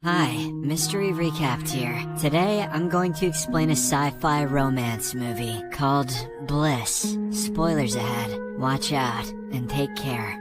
Hi, Mystery Recapped here. Today, I'm going to explain a sci-fi romance movie called Bliss. Spoilers ahead. Watch out, and take care.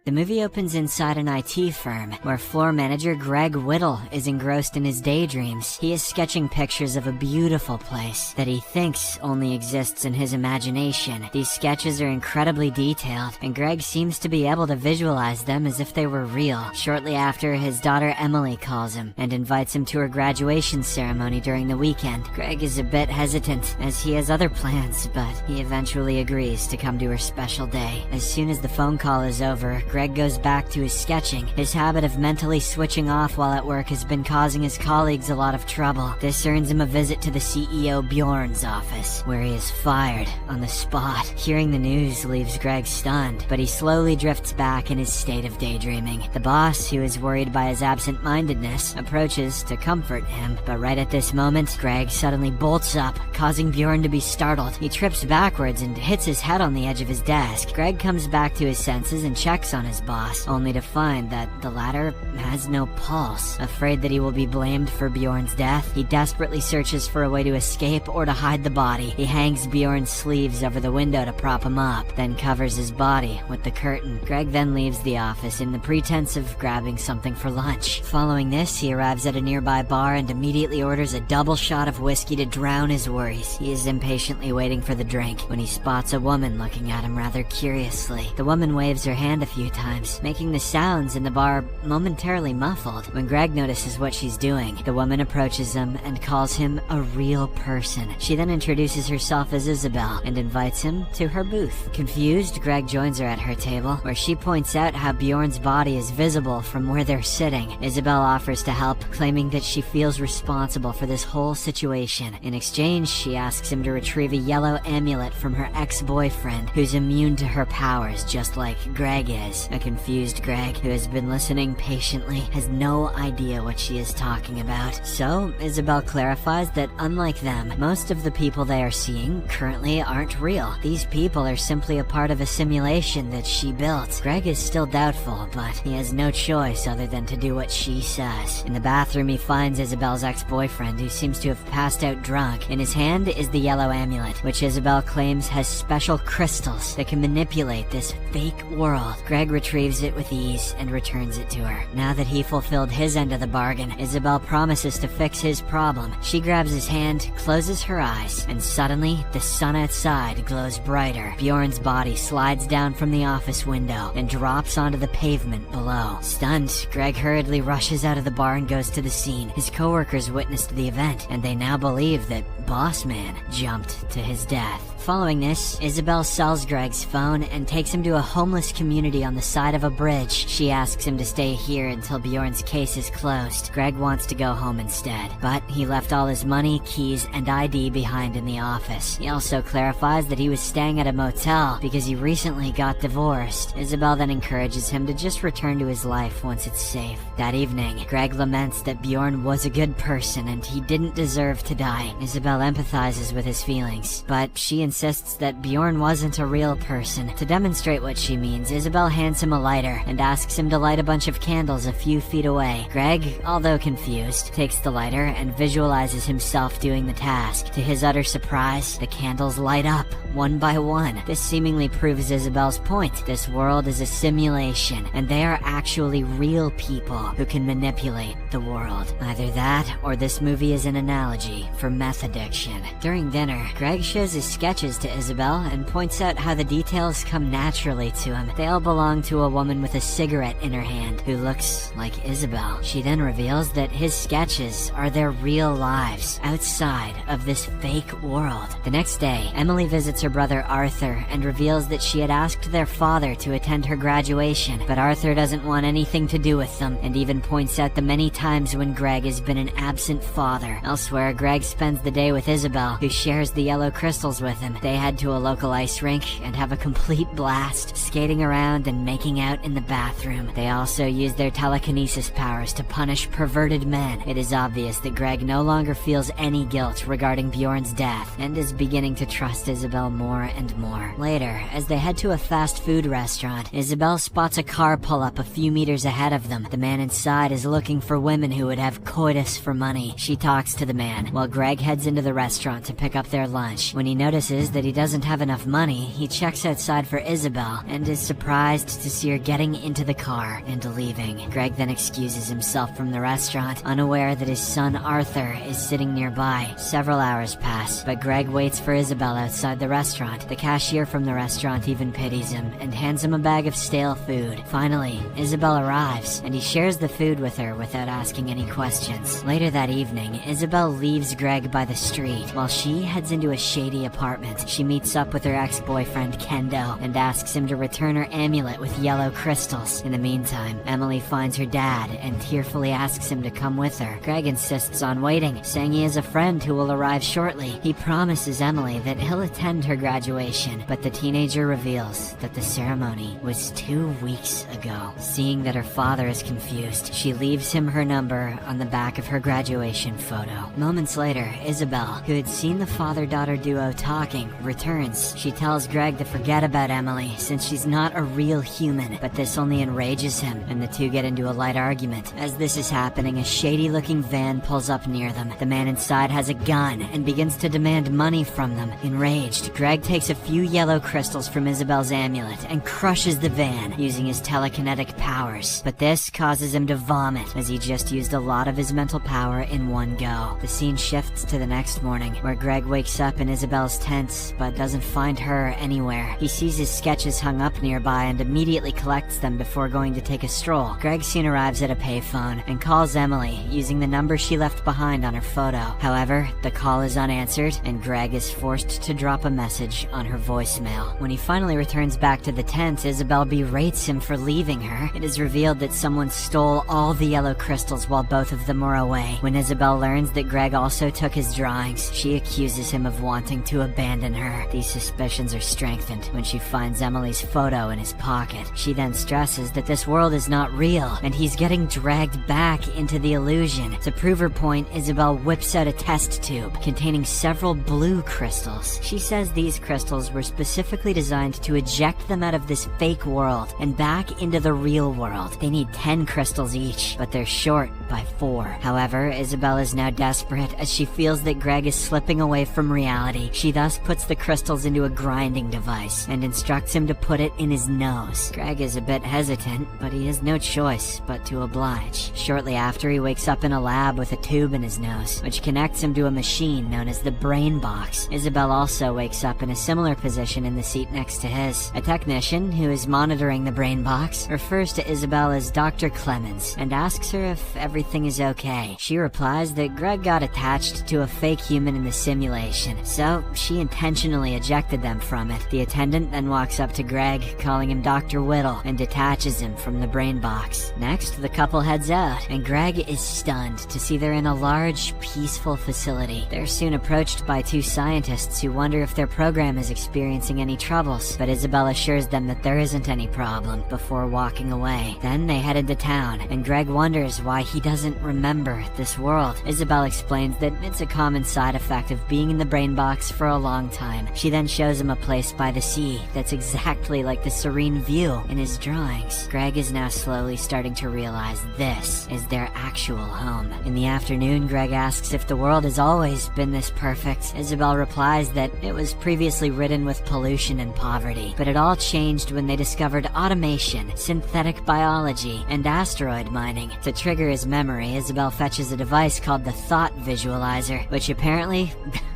The movie opens inside an IT firm, where floor manager Greg Whittle is engrossed in his daydreams. He is sketching pictures of a beautiful place that he thinks only exists in his imagination. These sketches are incredibly detailed, and Greg seems to be able to visualize them as if they were real. Shortly after, his daughter Emily calls him and invites him to her graduation ceremony during the weekend. Greg is a bit hesitant, as he has other plans, but he eventually agrees to come to her special day. As soon as the phone call is over, Greg goes back to his sketching. His habit of mentally switching off while at work has been causing his colleagues a lot of trouble. This earns him a visit to the CEO Bjorn's office, where he is fired on the spot. Hearing the news leaves Greg stunned, but he slowly drifts back in his state of daydreaming. The boss, who is worried by his absent-mindedness, approaches to comfort him, but right at this moment, Greg suddenly bolts up, causing Bjorn to be startled. He trips backwards and hits his head on the edge of his desk. Greg comes back to his senses and checks on his boss, only to find that the latter has no pulse. Afraid that he will be blamed for Bjorn's death, he desperately searches for a way to escape or to hide the body. He hangs Bjorn's sleeves over the window to prop him up, then covers his body with the curtain. Greg then leaves the office in the pretense of grabbing something for lunch. Following this, he arrives at a nearby bar and immediately orders a double shot of whiskey to drown his worries. He is impatiently waiting for the drink when he spots a woman looking at him rather curiously. The woman waves her hand a few times, making the sounds in the bar momentarily muffled. When Greg notices what she's doing, the woman approaches him and calls him a real person. She then introduces herself as Isabel and invites him to her booth. Confused, Greg joins her at her table, where she points out how Bjorn's body is visible from where they're sitting. Isabel offers to help, claiming that she feels responsible for this whole situation. In exchange, she asks him to retrieve a yellow amulet from her ex-boyfriend, who's immune to her powers just like Greg is. A confused Greg, who has been listening patiently, has no idea what she is talking about. So, Isabel clarifies that unlike them, most of the people they are seeing currently aren't real. These people are simply a part of a simulation that she built. Greg is still doubtful, but he has no choice other than to do what she says. In the bathroom, he finds Isabel's ex-boyfriend, who seems to have passed out drunk. In his hand is the yellow amulet, which Isabel claims has special crystals that can manipulate this fake world. Greg retrieves it with ease and returns it to her. Now that he fulfilled his end of the bargain, Isabel promises to fix his problem. She grabs his hand, closes her eyes, and suddenly, the sun outside glows brighter. Bjorn's body slides down from the office window and drops onto the pavement below. Stunned, Greg hurriedly rushes out of the bar and goes to the scene. His coworkers witnessed the event, and they now believe that Boss Man jumped to his death. Following this, Isabel sells Greg's phone and takes him to a homeless community on the side of a bridge. She asks him to stay here until Bjorn's case is closed. Greg wants to go home instead, but he left all his money, keys, and ID behind in the office. He also clarifies that he was staying at a motel because he recently got divorced. Isabel then encourages him to just return to his life once it's safe. That evening, Greg laments that Bjorn was a good person and he didn't deserve to die. Isabel empathizes with his feelings, but she insists that Bjorn wasn't a real person. To demonstrate what she means, Isabel hands him a lighter and asks him to light a bunch of candles a few feet away. Greg, although confused, takes the lighter and visualizes himself doing the task. To his utter surprise, the candles light up, one by one. This seemingly proves Isabel's point. This world is a simulation, and they are actually real people who can manipulate the world. Either that, or this movie is an analogy for meth addiction. During dinner, Greg shows his sketches to Isabel and points out how the details come naturally to him. They all belong to a woman with a cigarette in her hand who looks like Isabel. She then reveals that his sketches are their real lives outside of this fake world. The next day, Emily visits her brother Arthur and reveals that she had asked their father to attend her graduation, but Arthur doesn't want anything to do with them and even points out the many times when Greg has been an absent father. Elsewhere, Greg spends the day with Isabel, who shares the yellow crystals with him. him. They head to a local ice rink and have a complete blast, skating around and making out in the bathroom. They also use their telekinesis powers to punish perverted men. It is obvious that Greg no longer feels any guilt regarding Bjorn's death and is beginning to trust Isabel more and more. Later, as they head to a fast food restaurant, Isabel spots a car pull up a few meters ahead of them. The man inside is looking for women who would have coitus for money. She talks to the man, while Greg heads into the restaurant to pick up their lunch. When he notices that he doesn't have enough money, he checks outside for Isabel and is surprised to see her getting into the car and leaving. Greg then excuses himself from the restaurant, unaware that his son Arthur is sitting nearby. Several hours pass, but Greg waits for Isabel outside the restaurant. The cashier from the restaurant even pities him and hands him a bag of stale food. Finally, Isabel arrives, and he shares the food with her without asking any questions. Later that evening, Isabel leaves Greg by the street, while she heads into a shady apartment. She meets up with her ex-boyfriend Kendo and asks him to return her amulet with yellow crystals. In the meantime, Emily finds her dad and tearfully asks him to come with her. Greg insists on waiting, saying he has a friend who will arrive shortly. He promises Emily that he'll attend her graduation, but the teenager reveals that the ceremony was 2 weeks ago. Seeing that her father is confused, she leaves him her number on the back of her graduation photo. Moments later, Isabel, who had seen the father-daughter duo talking, returns. She tells Greg to forget about Emily since she's not a real human, but this only enrages him, and the two get into a light argument. As this is happening, a shady-looking van pulls up near them. The man inside has a gun and begins to demand money from them. Enraged, Greg takes a few yellow crystals from Isabel's amulet and crushes the van using his telekinetic powers. But this causes him to vomit, as he just used a lot of his mental power in one go. The scene shifts to the next morning, where Greg wakes up in Isabel's tent, but doesn't find her anywhere. He sees his sketches hung up nearby and immediately collects them before going to take a stroll. Greg soon arrives at a payphone and calls Emily, using the number she left behind on her photo. However, the call is unanswered, and Greg is forced to drop a message on her voicemail. When he finally returns back to the tent, Isabel berates him for leaving her. It is revealed that someone stole all the yellow crystals while both of them were away. When Isabel learns that Greg also took his drawings, she accuses him of wanting to abandon her. These suspicions are strengthened when she finds Emily's photo in his pocket. She then stresses that this world is not real, and he's getting dragged back into the illusion. To prove her point, Isabel whips out a test tube containing several blue crystals. She says these crystals were specifically designed to eject them out of this fake world and back into the real world. They need 10 crystals each, but they're short by 4. However, Isabel is now desperate as she feels that Greg is slipping away from reality. She thus puts the crystals into a grinding device and instructs him to put it in his nose. Greg is a bit hesitant, but he has no choice but to oblige. Shortly after, he wakes up in a lab with a tube in his nose, which connects him to a machine known as the brain box. Isabel also wakes up in a similar position in the seat next to his. A technician, who is monitoring the brain box, refers to Isabel as Dr. Clemens and asks her if everything is okay. She replies that Greg got attached to a fake human in the simulation, so she intentionally ejected them from it. The attendant then walks up to Greg, calling him Dr. Whittle, and detaches him from the brain box. Next, the couple heads out, and Greg is stunned to see they're in a large, peaceful facility. They're soon approached by 2 scientists who wonder if their program is experiencing any troubles, but Isabel assures them that there isn't any problem before walking away. Then they head into town, and Greg wonders why he doesn't remember this world. Isabel explains that it's a common side effect of being in the brain box for a long time. She then shows him a place by the sea that's exactly like the serene view in his drawings. Greg is now slowly starting to realize this is their actual home. In the afternoon, Greg asks if the world has always been this perfect. Isabel replies that it was previously ridden with pollution and poverty, but it all changed when they discovered automation, synthetic biology, and asteroid mining. To trigger his memory, Isabel fetches a device called the Thought Visualizer, which apparently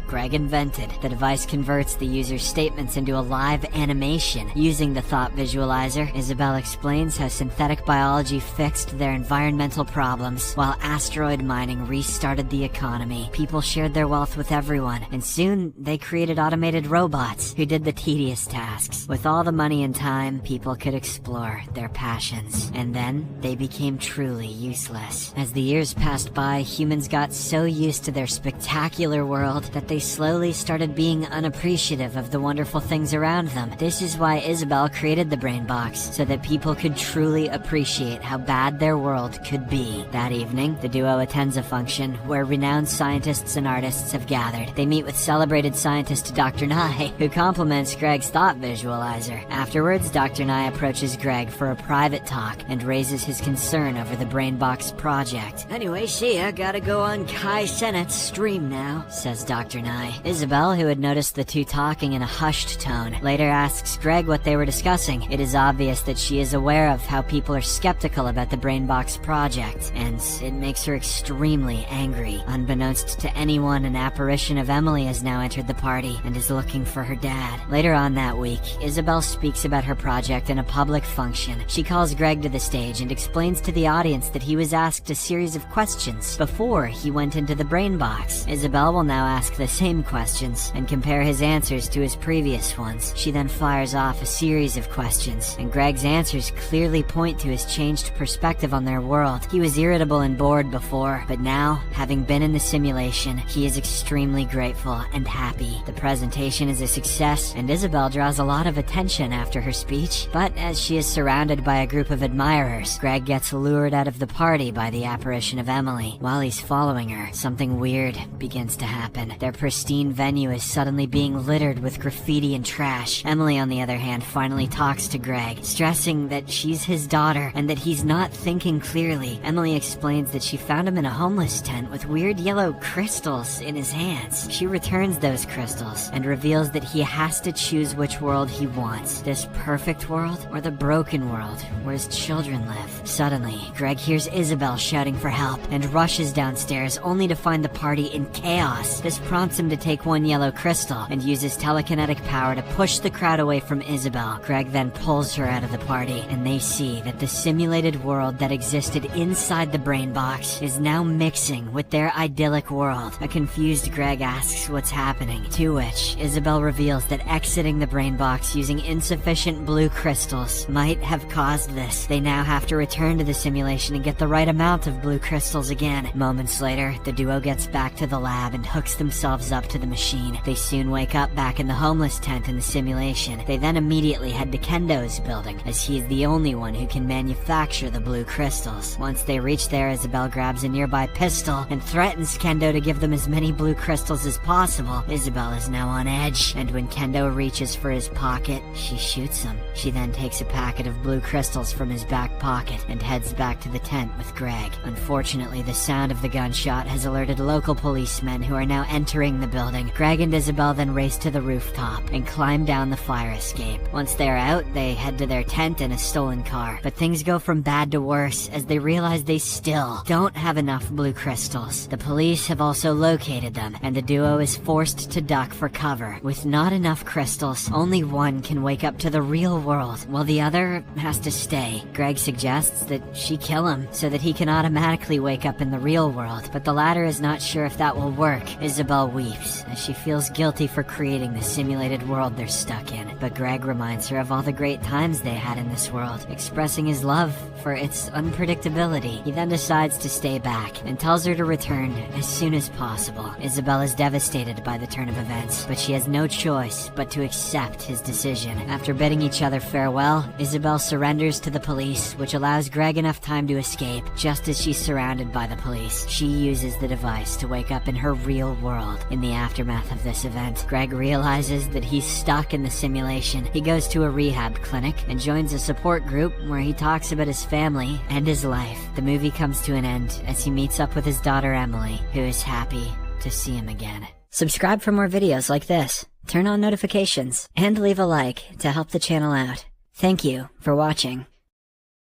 Greg invented. The device converts the user's statements into a live animation. Using the Thought Visualizer, Isabel explains how synthetic biology fixed their environmental problems, while asteroid mining restarted the economy. People shared their wealth with everyone, and soon they created automated robots who did the tedious tasks. With all the money and time, people could explore their passions, and then they became truly useless. As the years passed by, humans got so used to their spectacular world that they slowly started being unappreciative of the wonderful things around them. This is why Isabel created the brain box, so that people could truly appreciate how bad their world could be. That evening, the duo attends a function where renowned scientists and artists have gathered. They meet with celebrated scientist Dr. Nye, who compliments Greg's thought visualizer. Afterwards, Dr. Nye approaches Greg for a private talk and raises his concern over the brain box project. "Anyway, see ya, gotta go on Kai Sennett's stream now," says Dr. Nye. Isabel, who had noticed the two talking in a hushed tone, later asks Greg what they were discussing. It is obvious that she is aware of how people are skeptical about the brain box project, and it makes her extremely angry. Unbeknownst to anyone, an apparition of Emily has now entered the party and is looking for her dad. Later on that week, Isabel speaks about her project in a public function. She calls Greg to the stage and explains to the audience that he was asked a series of questions before he went into the brain box. Isabel will now ask the same questions and compare his answers to his previous ones. She then fires off a series of questions, and Greg's answers clearly point to his changed perspective on their world. He was irritable and bored before, but now, having been in the simulation, he is extremely grateful and happy. The presentation is a success, and Isabel draws a lot of attention after her speech, but as she is surrounded by a group of admirers, Greg gets lured out of the party by the apparition of Emily. While he's following her, something weird begins to happen. Their pristine venue is suddenly being littered with graffiti and trash. Emily, on the other hand, finally talks to Greg, stressing that she's his daughter and that he's not thinking clearly. Emily explains that she found him in a homeless tent with weird yellow crystals in his hands. She returns those crystals and reveals that he has to choose which world he wants. This perfect world or the broken world where his children live. Suddenly, Greg hears Isabel shouting for help and rushes downstairs only to find the party in chaos. This prompts him to take one yellow crystal and uses telekinetic power to push the crowd away from Isabel. Greg then pulls her out of the party, and they see that the simulated world that existed inside the brain box is now mixing with their idyllic world. A confused Greg asks what's happening, to which Isabel reveals that exiting the brain box using insufficient blue crystals might have caused this. They now have to return to the simulation and get the right amount of blue crystals again. Moments later, the duo gets back to the lab and hooks themselves up to the machine. They soon wake up back in the homeless tent in the simulation. They then immediately head to Kendo's building, as he is the only one who can manufacture the blue crystals. Once they reach there, Isabel grabs a nearby pistol and threatens Kendo to give them as many blue crystals as possible. Isabel is now on edge, and when Kendo reaches for his pocket, she shoots him. She then takes a packet of blue crystals from his back pocket and heads back to the tent with Greg. Unfortunately, the sound of the gunshot has alerted local policemen who are now entering the building. Greg and Isabel then race to the rooftop and climb down the fire escape. Once they are out, they head to their tent in a stolen car. But things go from bad to worse as they realize they still don't have enough blue crystals. The police have also located them, and the duo is forced to duck for cover. With not enough crystals, only one can wake up to the real world, while the other has to stay. Greg suggests that she kill him so that he can automatically wake up in the real world, but the latter is not sure if that will work. Isabel weeps as she feels guilty for creating the simulated world they're stuck in, but Greg reminds her of all the great times they had in this world, expressing his love for its unpredictability. He then decides to stay back and tells her to return as soon as possible. Isabel is devastated by the turn of events, but she has no choice but to accept his decision. After bidding each other farewell, Isabel surrenders to the police, which allows Greg enough time to escape. Just as she's surrounded by the police, she uses the device to wake up in her real world. In the aftermath of this event, Greg realizes that he's stuck in the simulation. He goes to a rehab clinic and joins a support group where he talks about his family and his life. The movie comes to an end as he meets up with his daughter Emily, who is happy to see him again. Subscribe for more videos like this, turn on notifications, and leave a like to help the channel out. Thank you for watching.